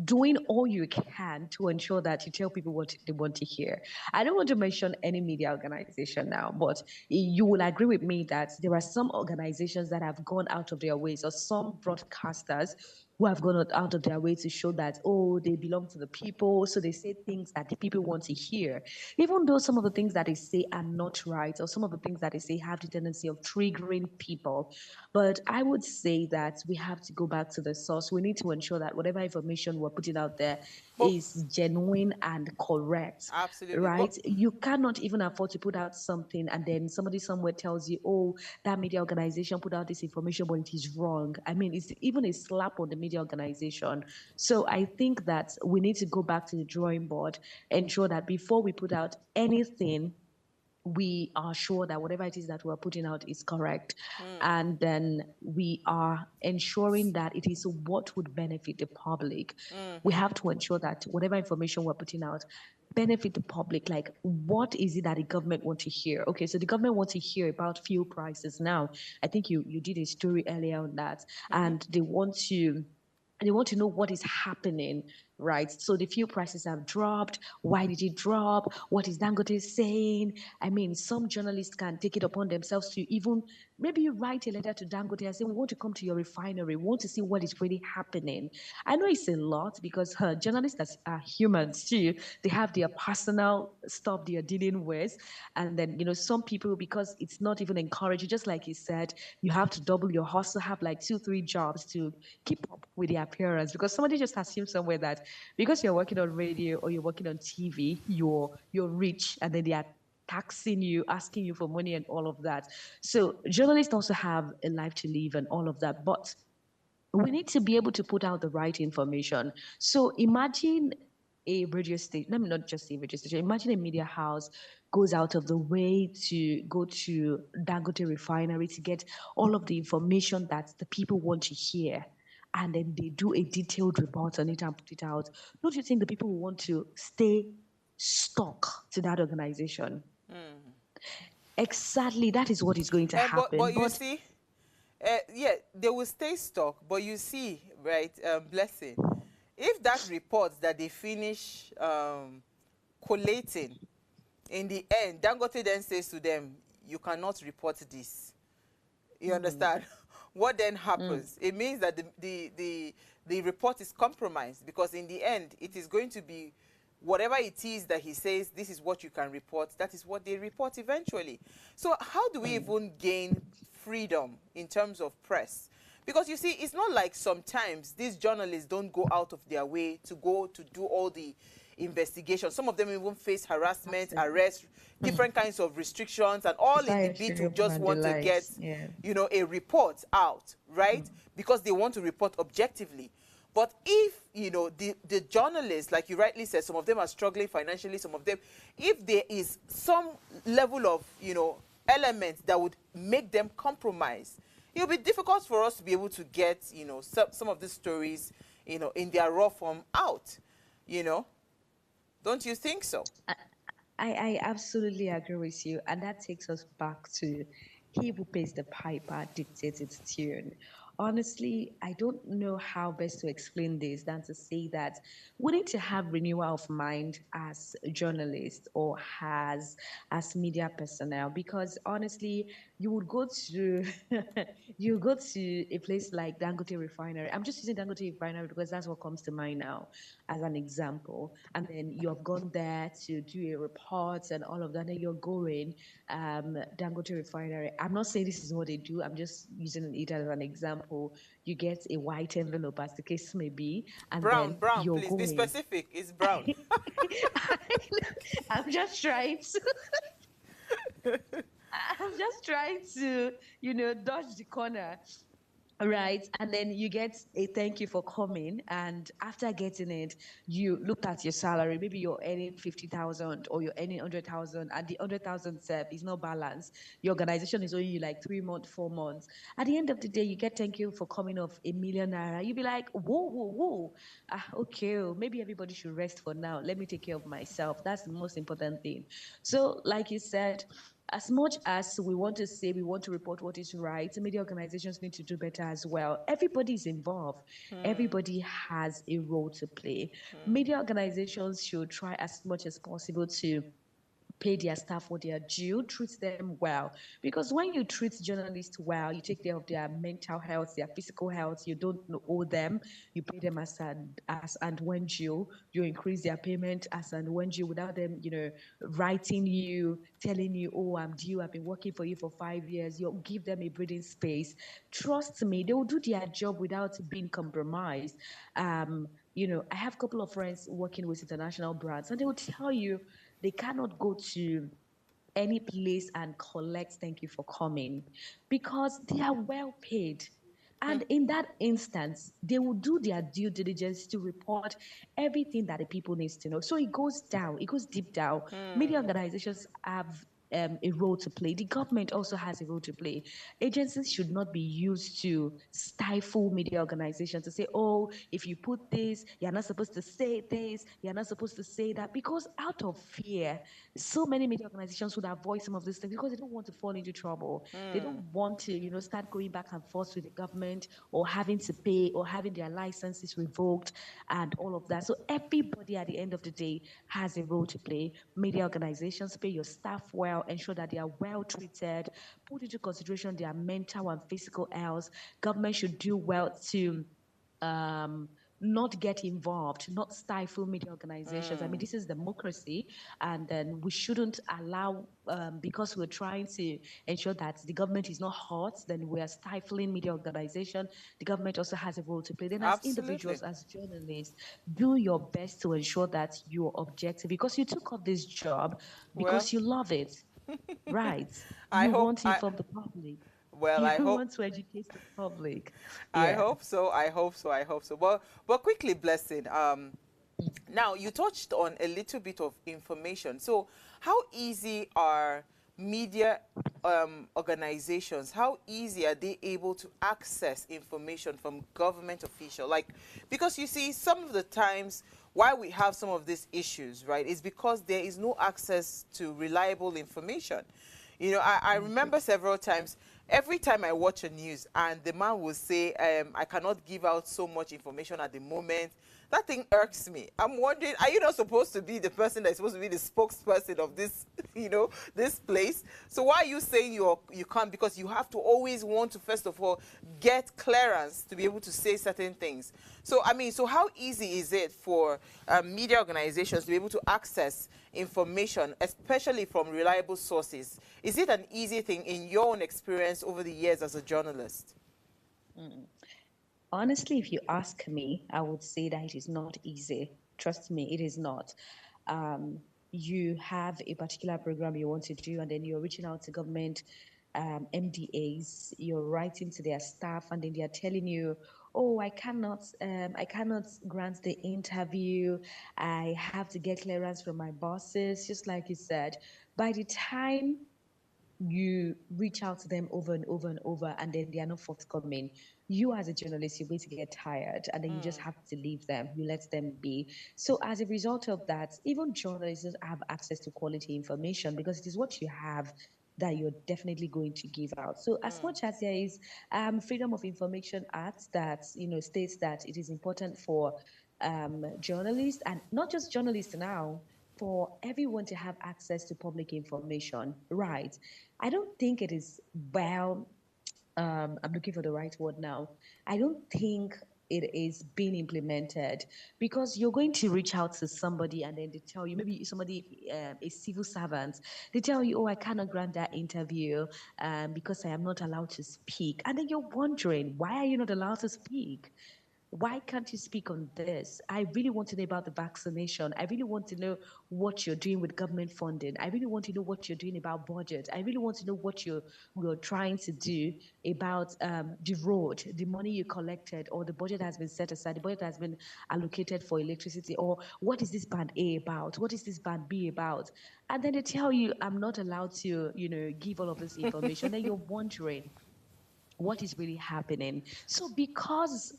doing all you can to ensure that you tell people what they want to hear. I don't want to mention any media organization now, but you will agree with me that there are some organizations that have gone out of their ways, or some broadcasters who have gone out of their way to show that, oh, they belong to the people. So they say things that the people want to hear. Even though some of the things that they say are not right, or some of the things that they say have the tendency of triggering people. But I would say that we have to go back to the source. We need to ensure that whatever information we're putting out there But is genuine and correct, absolutely. But right? You cannot even afford to put out something and then somebody somewhere tells you, oh, that media organization put out this information, but it is wrong. I mean, it's even a slap on the media organization. So I think that we need to go back to the drawing board, ensure that before we put out anything, we are sure that whatever it is that we're putting out is correct. And then we are ensuring that it is what would benefit the public. We have to ensure that whatever information we're putting out benefit the public. Like, what is it that the government want to hear? Okay, so the government wants to hear about fuel prices now. I think you did a story earlier on that, and they want to know what is happening right? So the fuel prices have dropped. Why did it drop? What is Dangote saying? I mean, some journalists can take it upon themselves to even maybe write a letter to Dangote and say, we want to come to your refinery. We want to see what is really happening. I know it's a lot because journalists are humans too. They have their personal stuff they are dealing with. And then, some people, because it's not even encouraged, just like you said, you have to double your hustle, have like 2, 3 jobs to keep up with the appearance. Because somebody just assumes somewhere that because you're working on radio or you're working on TV, you're rich, and then they are taxing you, asking you for money and all of that. So journalists also have a life to live and all of that. But we need to be able to put out the right information. So imagine a radio station, let me not just say radio station, imagine a media house goes out of the way to go to Dangote refinery to get all of the information that the people want to hear. And then they do a detailed report on it and put it out. Don't you think the people will want to stay stuck to that organization? Exactly, that is what is going to happen. But you see, yeah, they will stay stuck. But you see, right, Blessing, if that report that they finish collating, in the end, Dangote then says to them, you cannot report this. You understand? What then happens? It means that the report is compromised, because in the end, it is going to be whatever it is that he says, this is what you can report, that is what they report eventually. So how do we even gain freedom in terms of press? Because you see, it's not like sometimes these journalists don't go out of their way to go to do all the investigation. Some of them even face harassment, arrest, different kinds of restrictions, and all in the bid to just want to get, a report out, right? Because they want to report objectively. But if, the journalists, like you rightly said, some of them are struggling financially, some of them, if there is some level of, elements that would make them compromise, it'll be difficult for us to be able to get, some of these stories, in their raw form out, Don't you think so? I absolutely agree with you. And that takes us back to he who pays the piper dictates its tune. Honestly, I don't know how best to explain this than to say that we need to have renewal of mind as journalists or as media personnel, because honestly, you would go to you go to a place like Dangote Refinery. I'm just using Dangote Refinery because that's what comes to mind now as an example. And then you have gone there to do a report and all of that, and you're going Dangote Refinery. I'm not saying this is what they do. I'm just using it as an example. You get a white envelope, as the case may be, and brown, then brown, you're please going. be specific. It's brown. I'm just trying to. I'm just trying to, dodge the corner. Right. And then you get a thank you for coming. And after getting it, you look at your salary. Maybe you're earning 50,000 or you're earning 100,000, and the 100,000 self is not balanced. Your organization is owing you like 3 months, 4 months. At the end of the day, you get thank you for coming of ₦1 million. You'll be like, whoa, whoa, whoa. Okay, maybe everybody should rest for now. Let me take care of myself. That's the most important thing. So, like you said, as much as we want to say we want to report what is right, media organizations need to do better as well. Everybody is involved. Everybody has a role to play. Media organizations should try as much as possible to pay their staff what they are due, treat them well. Because when you treat journalists well, you take care of their mental health, their physical health, you don't owe them, you pay them as and when due, you increase their payment as and when due without them, writing you, telling you, oh, I'm due, I've been working for you for 5 years. You give them a breathing space. Trust me, they will do their job without being compromised. I have a couple of friends working with international brands, and they will tell you they cannot go to any place and collect thank you for coming because they are well paid. And in that instance, they will do their due diligence to report everything that the people needs to know. So it goes down, it goes deep down. Media organizations have a role to play. The government also has a role to play. Agencies should not be used to stifle media organizations to say, oh, if you put this, you're not supposed to say this, you're not supposed to say that, because out of fear, so many media organizations would avoid some of these things because they don't want to fall into trouble. They don't want to, start going back and forth with the government or having to pay or having their licenses revoked and all of that. So everybody at the end of the day has a role to play. Media organizations, pay your staff well, ensure that they are well treated, put into consideration their mental and physical health. Government should do well to not get involved, not stifle media organizations. I mean, this is democracy, and then we shouldn't allow, because we're trying to ensure that the government is not hurt, then we are stifling media organization. The government also has a role to play. Then, as Absolutely. individuals, as journalists, do your best to ensure that you're objective, because you took up this job Well, because you love it, right? I You hope want to inform the public. well, You I hope want to educate the public. I Yeah. hope so. I hope so. I hope so. But quickly, Blessing. Now you touched on a little bit of information. So, how easy are media organizations? How easy are they able to access information from government official? Like, because you see, some of the times why we have some of these issues, right, is because there is no access to reliable information. You know, I remember several times, every time I watch a news and the man will say, I cannot give out so much information at the moment, that thing irks me. I'm wondering, are you not supposed to be the person that's supposed to be the spokesperson of this, this place? So why are you saying you can't? Because you have to always want to, first of all, get clearance to be able to say certain things. So, I mean, so how easy is it for media organizations to be able to access information, especially from reliable sources? Is it an easy thing in your own experience over the years as a journalist? Honestly, if you ask me, I would say that it is not easy. Trust me, it is not. You have a particular program you want to do, and then you're reaching out to government MDAs. You're writing to their staff, and then they are telling you, "Oh, I cannot grant the interview. I have to get clearance from my bosses." Just like you said, by the time you reach out to them over and over and over, and then they are not forthcoming, you as a journalist, you're going to get tired, and then you just have to leave them. You let them be. So as a result of that, even journalists have access to quality information, because it is what you have that you're definitely going to give out. So as much as there is Freedom of Information Act that states that it is important for journalists, and not just journalists now, for everyone to have access to public information, right? I don't think it is well. I'm looking for the right word now. I don't think it is being implemented, because you're going to reach out to somebody and then they tell you, maybe somebody, a civil servant, they tell you, oh, I cannot grant that interview because I am not allowed to speak. And then you're wondering, why are you not allowed to speak? Why can't you speak on this? I really want to know about the vaccination. I really want to know what you're doing with government funding. I really want to know what you're doing about budget. I really want to know what you're trying to do about the road, the money you collected, or the budget has been set aside, the budget has been allocated for electricity, or what is this band A about? What is this band B about? And then they tell you, I'm not allowed to, give all of this information. Then you're wondering what is really happening. So because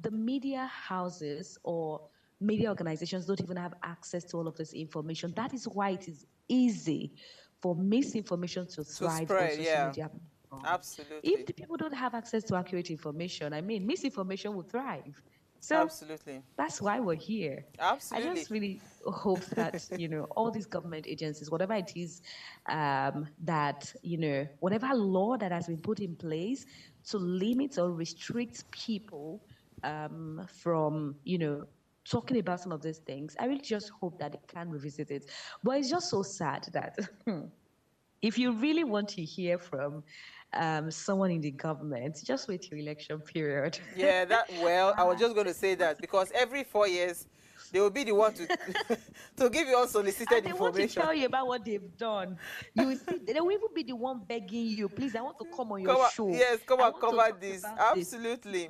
the media houses or media organizations don't even have access to all of this information, that is why it is easy for misinformation to To thrive on spread, social yeah. media. If Absolutely. the people don't have access to accurate information, I mean, misinformation will thrive. So Absolutely. that's why we're here. I Absolutely. just really hope that, all these government agencies, whatever it is, that, whatever law that has been put in place to limit or restrict people from, talking about some of these things, I really just hope that they can revisit it. But it's just so sad that if you really want to hear from someone in the government, just wait your election period. Yeah, I was just going to say that, because every 4 years, they will be the one to to give you unsolicited And they want to information. tell you about what they've done. You will see, they will even be the one begging you, please, I want to come on your Come on, show. yes, come I and want to cover talk this. about this. Absolutely.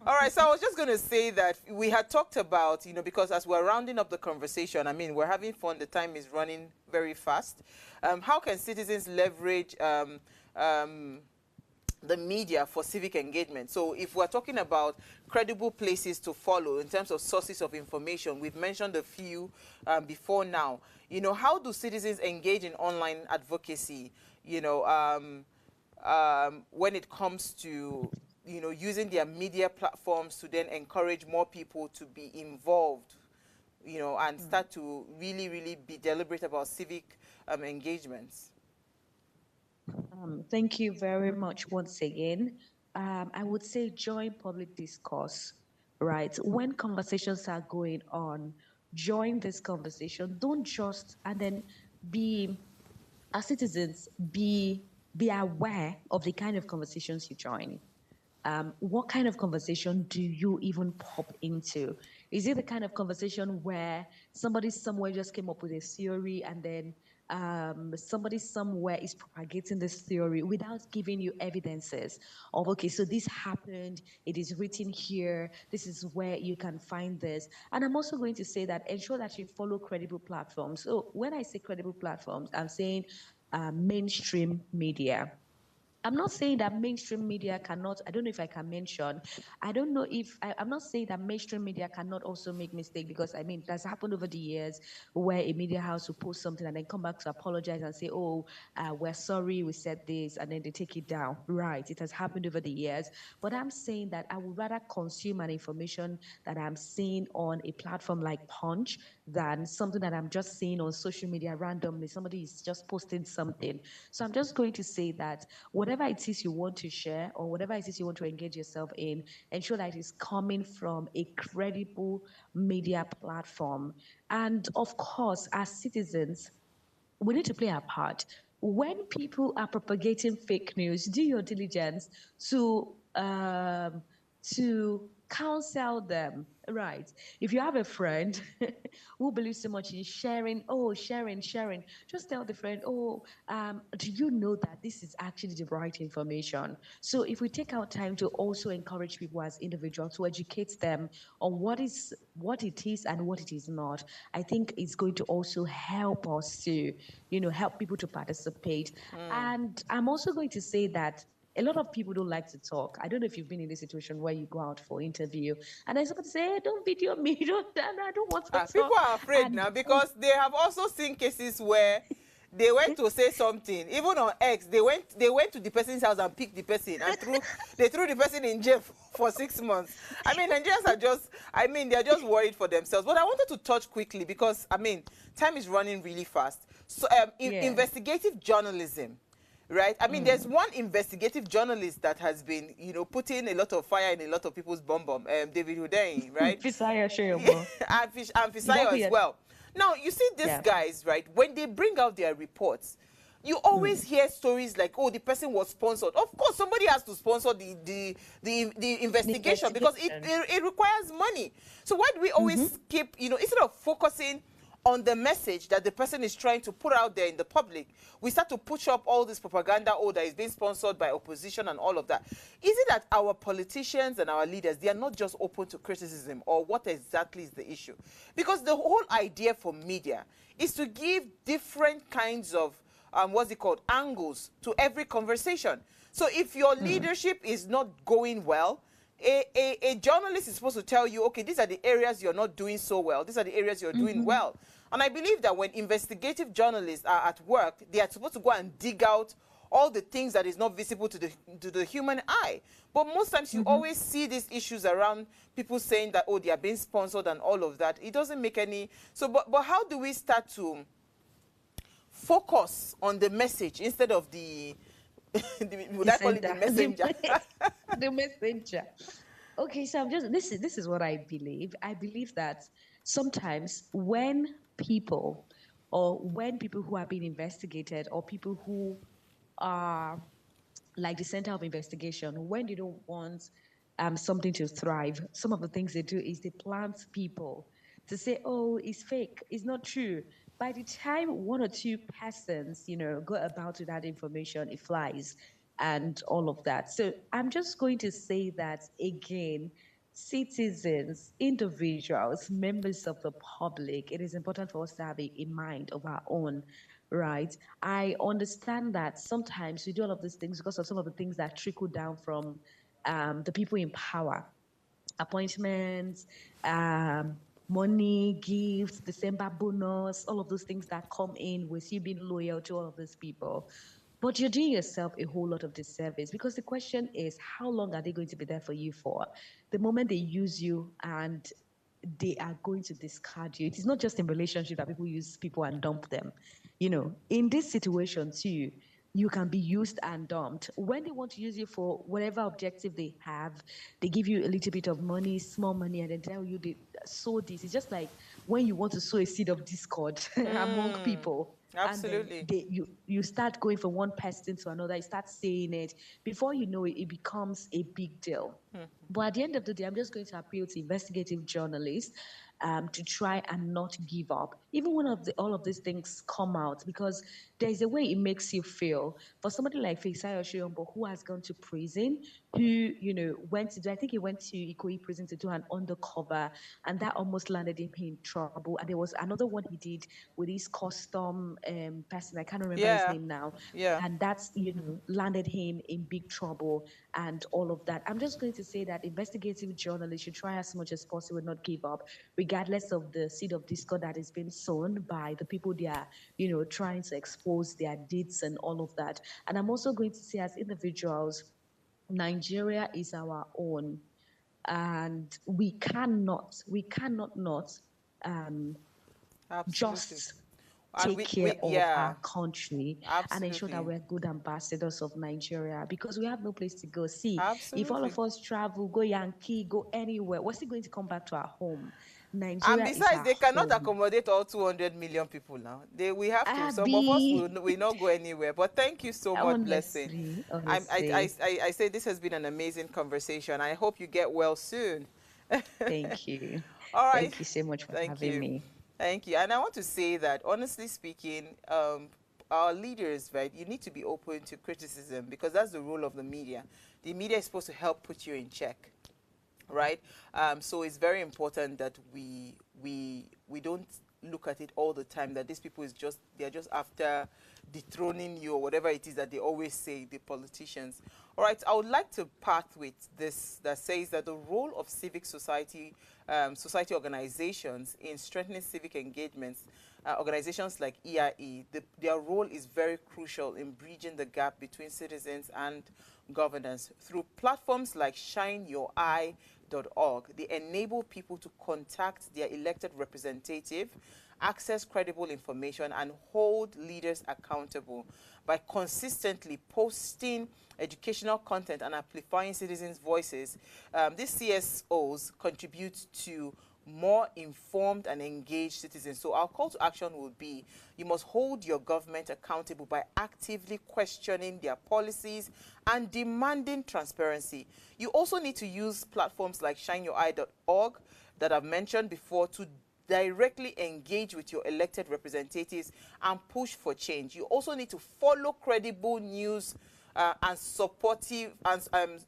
All right, so I was just going to say that we had talked about, because as we're rounding up the conversation, I mean, we're having fun. The time is running very fast. How can citizens leverage the media for civic engagement? So if we're talking about credible places to follow in terms of sources of information, we've mentioned a few before now. How do citizens engage in online advocacy, when it comes to using their media platforms to then encourage more people to be involved, and start to really, really be deliberate about civic engagements? Thank you very much once again. I would say join public discourse, right? When conversations are going on, join this conversation. Don't just, and then be, as citizens, be aware of the kind of conversations you join. What kind of conversation do you even pop into? Is it the kind of conversation where somebody somewhere just came up with a theory and then somebody somewhere is propagating this theory without giving you evidences of, okay, so this happened, it is written here, this is where you can find this. And I'm also going to say that ensure that you follow credible platforms. So when I say credible platforms, I'm saying mainstream media. I'm not saying that mainstream media cannot, I don't know if I can mention, I don't know if, I'm not saying that mainstream media cannot also make mistakes, because I mean, that's happened over the years where a media house will post something and then come back to apologize and say, oh, we're sorry, we said this, and then they take it down. Right, it has happened over the years. But I'm saying that I would rather consume an information that I'm seeing on a platform like Punch than something that I'm just seeing on social media randomly. Somebody is just posting something. So I'm just going to say that whatever it is you want to share or whatever it is you want to engage yourself in, ensure that it is coming from a credible media platform. And of course, as citizens, we need to play our part. When people are propagating fake news, do your diligence to counsel them. Right. If you have a friend who believes so much in sharing, sharing, just tell the friend, do you know that this is actually the right information? So if we take our time to also encourage people as individuals, to educate them on what it is and what it is not, I think it's going to also help us to, help people to participate. And I'm also going to say that a lot of people don't like to talk. I don't know if you've been in this situation where you go out for interview and then somebody say, hey, don't video me, I don't want to talk. People are afraid And now because they have also seen cases where they went to say something, even on X, they went to the person's house and picked the person and they threw the person in jail for 6 months. I mean, Nigerians are just, they're just worried for themselves. But I wanted to touch quickly because, time is running really fast. So, investigative journalism. Right? There's one investigative journalist that has been, putting a lot of fire in a lot of people's bum, David Hudain, right? Fisaya Shoyobo. and Fisayo as well. Now, you see these guys, right? When they bring out their reports, you always hear stories like, oh, the person was sponsored. Of course, somebody has to sponsor the investigation because it requires money. So why do we always keep, instead of focusing on the message that the person is trying to put out there in the public, we start to push up all this propaganda, that is being sponsored by opposition and all of that. Is it that our politicians and our leaders, they are not just open to criticism, or what exactly is the issue? Because the whole idea for media is to give different kinds of, angles to every conversation. So if your leadership is not going well, a journalist is supposed to tell you, okay, these are the areas you're not doing so well. These are the areas you're doing well. And I believe that when investigative journalists are at work, they are supposed to go and dig out all the things that is not visible to the human eye. But most times you always see these issues around people saying that, oh, they are being sponsored and all of that. It doesn't make any... So, but how do we start to focus on the message instead of the... would I call it the messenger? The messenger. Okay, so this is what I believe. I believe that sometimes when people who are being investigated, or people who are like the center of investigation, when they don't want something to thrive, some of the things they do is they plant people to say, oh, it's fake, it's not true. By the time one or two persons, go about with that information, it flies and all of that. So I'm just going to say that again, citizens, individuals, members of the public, it is important for us to have a mind of our own, right? I understand that sometimes we do all of these things because of some of the things that trickle down from the people in power, appointments, money, gifts, December bonus, all of those things that come in with you being loyal to all of these people. But you're doing yourself a whole lot of disservice because the question is, how long are they going to be there for you for? The moment they use you and they are going to discard you. It is not just in relationship that people use people and dump them. In this situation too, you can be used and dumped. When they want to use you for whatever objective they have, they give you a little bit of money, small money, and then tell you they sow this. It's just like when you want to sow a seed of discord among people. Absolutely. And then you start going from one person to another, you start saying it. Before you know it, it becomes a big deal. But at the end of the day, I'm just going to appeal to investigative journalists to try and not give up, even when all of these things come out, because there's a way it makes you feel. For somebody like Fisayo Shiyombo, who has gone to prison, who I think he went to Ikoyi prison to do an undercover, and that almost landed him in trouble. And there was another one he did with his custom person, I can't remember his name now, and that's landed him in big trouble and all of that. I'm just going to say that investigative journalists should try as much as possible not give up, regardless of the seed of discord that is being sown by the people they are, trying to expose their deeds and all of that. And I'm also going to say, as individuals, Nigeria is our own, and we cannot not just take care of our country and ensure that we're good ambassadors of Nigeria, because we have no place to go. See, if all of us travel, go Yankee, go anywhere, what's it going to come back to our home? Nigeria, and besides, they cannot home. accommodate all 200 million people now. We have to. Some of us will not go anywhere. But thank you so much, Blessing. I say this has been an amazing conversation. I hope you get well soon. Thank you. All right. Thank you so much for having me. Thank you. And I want to say that, honestly speaking, our leaders, right, you need to be open to criticism, because that's the role of the media. The media is supposed to help put you in check, right? So it's very important that we don't look at it all the time that these people they're just after dethroning you or whatever it is that they always say, the politicians. All right, I would like to part with this that says that the role of civic society organizations in strengthening civic engagements, organizations like EIE, their role is very crucial in bridging the gap between citizens and governance. Through platforms like shineyoureye.org, they enable people to contact their elected representative, access credible information, and hold leaders accountable by consistently posting educational content and amplifying citizens' voices. These CSOs contribute to more informed and engaged citizens. So our call to action would be, you must hold your government accountable by actively questioning their policies and demanding transparency. You also need to use platforms like shineyoureye.org that I've mentioned before to directly engage with your elected representatives and push for change. You also need to follow credible news and supportive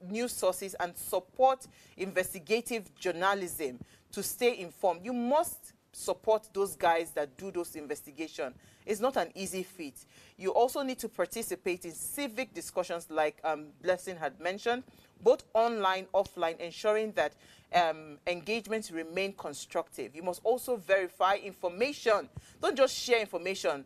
news sources and support investigative journalism to stay informed. You must support those guys that do those investigations. It's not an easy feat. You also need to participate in civic discussions like Blessing had mentioned, both online, offline, ensuring that engagements remain constructive. You must also verify information. Don't just share information.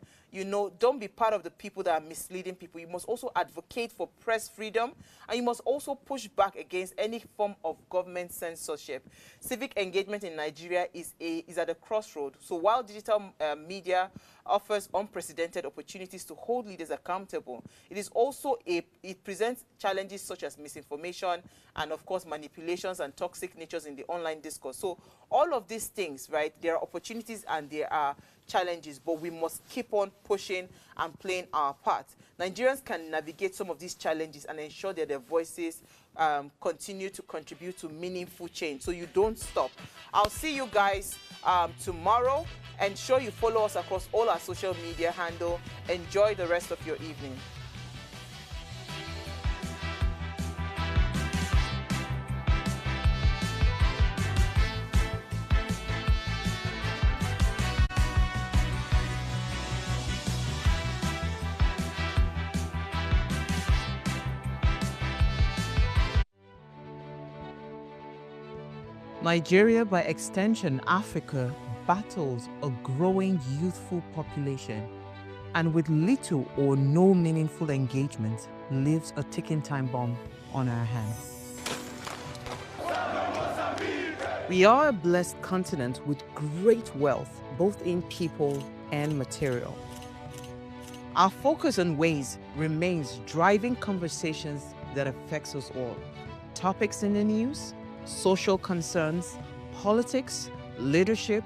Don't be part of the people that are misleading people. You must also advocate for press freedom, and you must also push back against any form of government censorship. Civic engagement in Nigeria is at a crossroad. So while digital media offers unprecedented opportunities to hold leaders accountable, it presents challenges such as misinformation and, of course, manipulations and toxic natures in the online discourse. So all of these things, right, there are opportunities and there are challenges, but we must keep on pushing and playing our part. Nigerians can navigate some of these challenges and ensure that their voices continue to contribute to meaningful change. So you don't stop. I'll see you guys tomorrow. Ensure you follow us across all our social media handle. Enjoy the rest of your evening. Nigeria, by extension Africa, battles a growing youthful population, and with little or no meaningful engagement, lives a ticking time bomb on our hands. We are a blessed continent with great wealth, both in people and material. Our focus on ways remains driving conversations that affects us all. Topics in the news, social concerns, politics, leadership,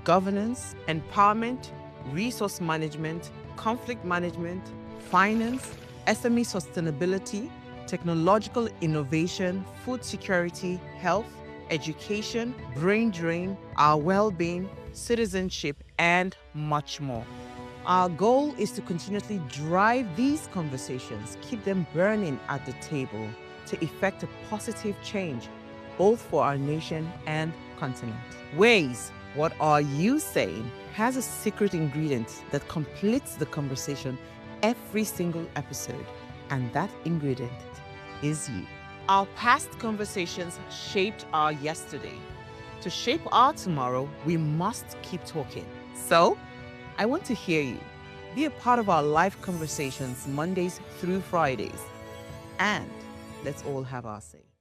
governance, empowerment, resource management, conflict management, finance, SME sustainability, technological innovation, food security, health, education, brain drain, our well-being, citizenship, and much more. Our goal is to continuously drive these conversations, keep them burning at the table to effect a positive change, both for our nation and continent. Ways, what are you saying, has a secret ingredient that completes the conversation every single episode, and that ingredient is you. Our past conversations shaped our yesterday. To shape our tomorrow, we must keep talking. So, I want to hear you. Be a part of our live conversations Mondays through Fridays. And let's all have our say.